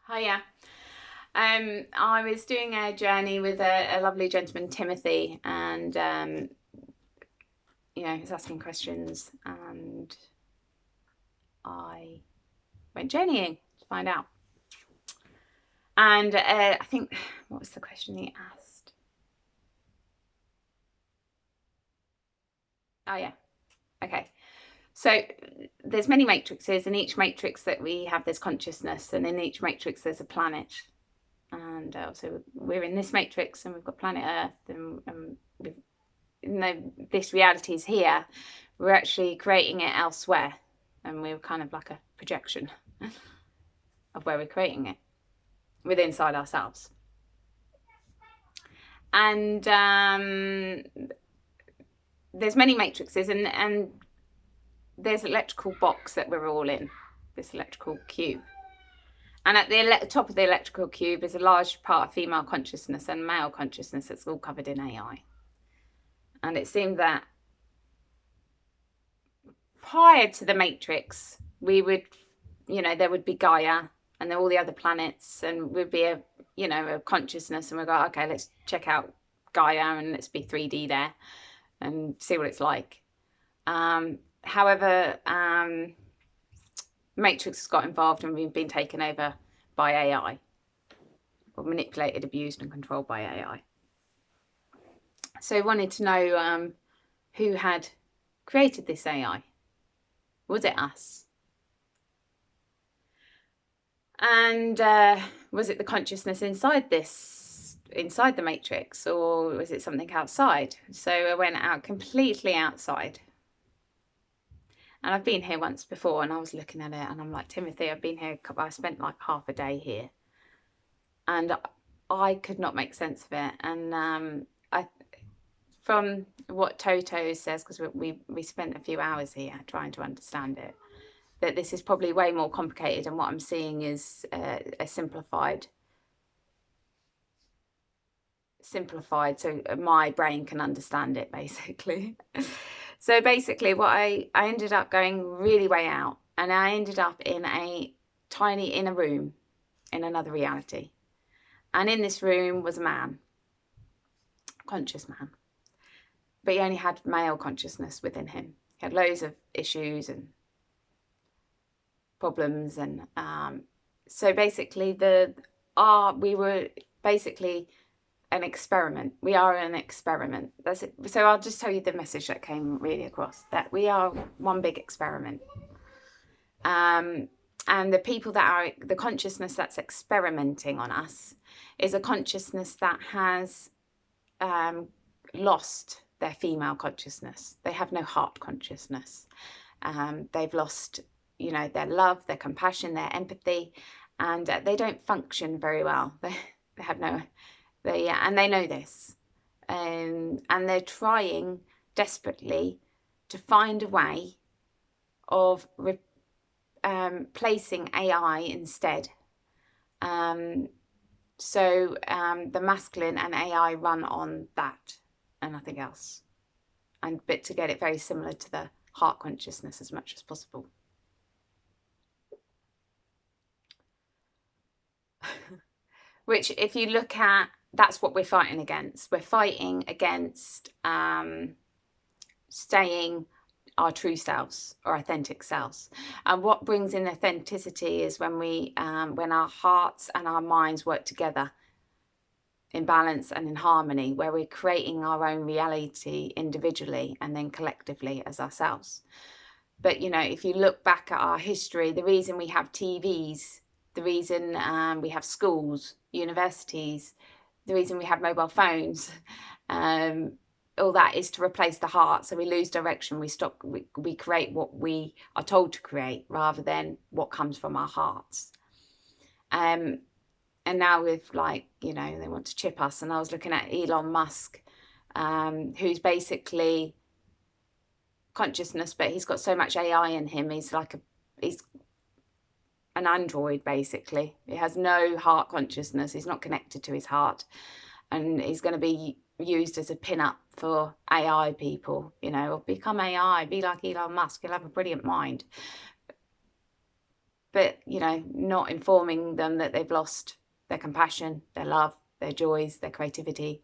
Hiya. I was doing a journey with a lovely gentleman, Timothy, and he was asking questions, and I went journeying to find out. And I think, what was the question he asked? Oh yeah, okay. So there's many matrices. In each matrix that we have this consciousness, and in each matrix there's a planet. And so we're in this matrix, and we've got planet Earth, and even though this reality is here, we're actually creating it elsewhere, and we're kind of like a projection of where we're creating it within inside ourselves. And there's many matrices, and there's an electrical box that we're all in, this electrical cube. And at the top of the electrical cube is a large part of female consciousness and male consciousness that's all covered in AI. And it seemed that prior to the matrix, we would, there would be Gaia and then all the other planets, and would be a consciousness, and we'd go, okay, let's check out Gaia and let's be 3D there and see what it's like. However, Matrix has got involved, and we've been taken over by AI, or manipulated, abused, and controlled by AI. So I wanted to know who had created this AI. Was it us? And was it the consciousness inside the matrix, or was it something outside? So I went out completely outside. And I've been here once before, and I was looking at it, and I'm like, Timothy, I've been here, I spent like half a day here, and I could not make sense of it. And from what Toto says, because we spent a few hours here trying to understand it, that this is probably way more complicated, and what I'm seeing is a simplified, so my brain can understand it, basically. So basically what I ended up going really way out, and I ended up in a tiny inner room in another reality. And in this room was a man, conscious man, but he only had male consciousness within him. He had loads of issues and problems, and so basically we were basically an experiment. We are an experiment. That's it. So I'll just tell you the message that came really across, that we are one big experiment. And the people that are the consciousness that's experimenting on us is a consciousness that has lost their female consciousness. They have no heart consciousness. They've lost, their love, their compassion, their empathy, and they don't function very well. They have no. And they know this, and they're trying desperately to find a way of placing AI instead. So the masculine and AI run on that and nothing else, but to get it very similar to the heart consciousness as much as possible. Which, if you look at, that's what we're fighting against. We're fighting against staying our true selves, or authentic selves. And what brings in authenticity is when our hearts and our minds work together in balance and in harmony, where we're creating our own reality individually and then collectively as ourselves. But if you look back at our history, the reason we have TVs, the reason we have schools, universities, the reason we have mobile phones, all that is to replace the heart. So we lose direction. We create what we are told to create rather than what comes from our hearts. And now with they want to chip us. And I was looking at Elon Musk, who's basically consciousness, but he's got so much AI in him. He's an android, basically. He has no heart consciousness. He's not connected to his heart, and he's going to be used as a pin-up for AI people, or become AI, be like Elon Musk, you'll have a brilliant mind. but, you know, not informing them that they've lost their compassion, their love, their joys, their creativity.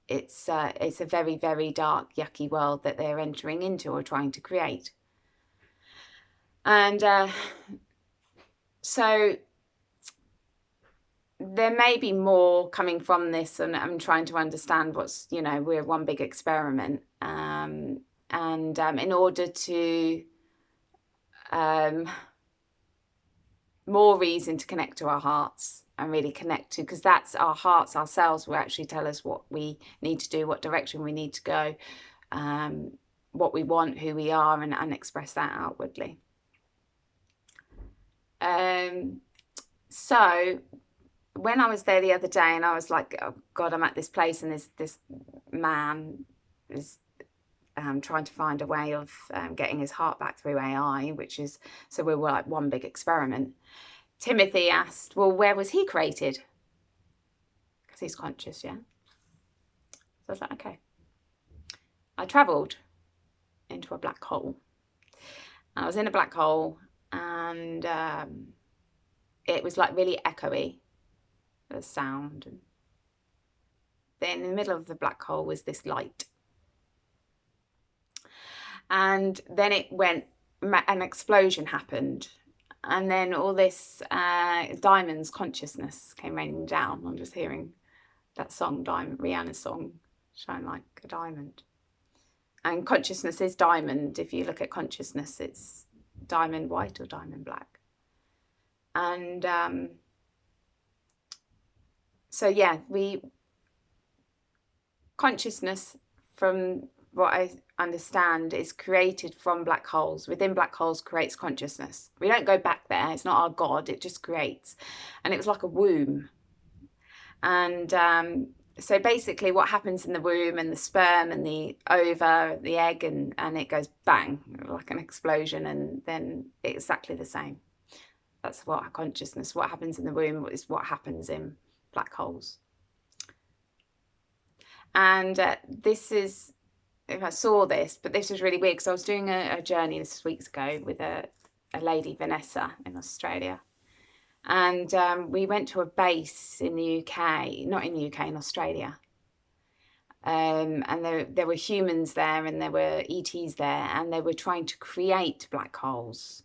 It's a very, very dark, yucky world that they're entering into or trying to create. And so there may be more coming from this, and I'm trying to understand what's, you know, we're one big experiment. And in order to more reason to connect to our hearts and really connect to, because that's our hearts ourselves will actually tell us what we need to do, what direction we need to go, what we want, who we are, and express that outwardly. So when I was there the other day, and I was like, oh God, I'm at this place, and this man is trying to find a way of getting his heart back through AI, which is, so we were like one big experiment. Timothy asked, well, where was he created? Because he's conscious, yeah. So I was like, okay. I travelled into a black hole. I was in a black hole, and it was like really echoey, the sound. And then in the middle of the black hole was this light. And then it went, an explosion happened. And then all this Diamond's consciousness came raining down. I'm just hearing that song, Rihanna's song, Shine Like a Diamond. And consciousness is diamond. If you look at consciousness, it's diamond white or diamond black. And so, yeah, consciousness, from what I understand, is created from black holes. Within black holes creates consciousness. We don't go back there. It's not our God. It just creates. And it was like a womb. And so basically what happens in the womb, and the sperm and the ova, the egg, and it goes bang, like an explosion, and then it's exactly the same. That's what our consciousness, what happens in the womb is what happens in black holes. And this is, if I saw this, but this was really weird, because I was doing a journey this weeks ago with a lady, Vanessa, in Australia. And we went to a base in the UK, not in the UK, in Australia. And there were humans there, and there were ETs there, and they were trying to create black holes.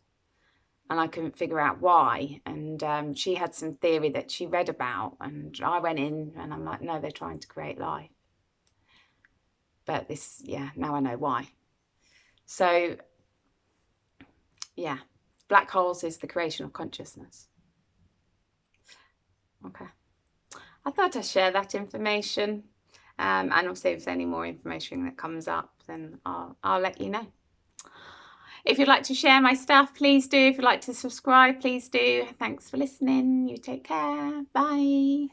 And I couldn't figure out why. And she had some theory that she read about, and I went in, and I'm like, no, they're trying to create life. But this, yeah, now I know why. So, yeah, black holes is the creation of consciousness. Okay. I thought I'd share that information. And also, if there's any more information that comes up, then I'll let you know. If you'd like to share my stuff, please do. If you'd like to subscribe, please do. Thanks for listening. You take care. Bye.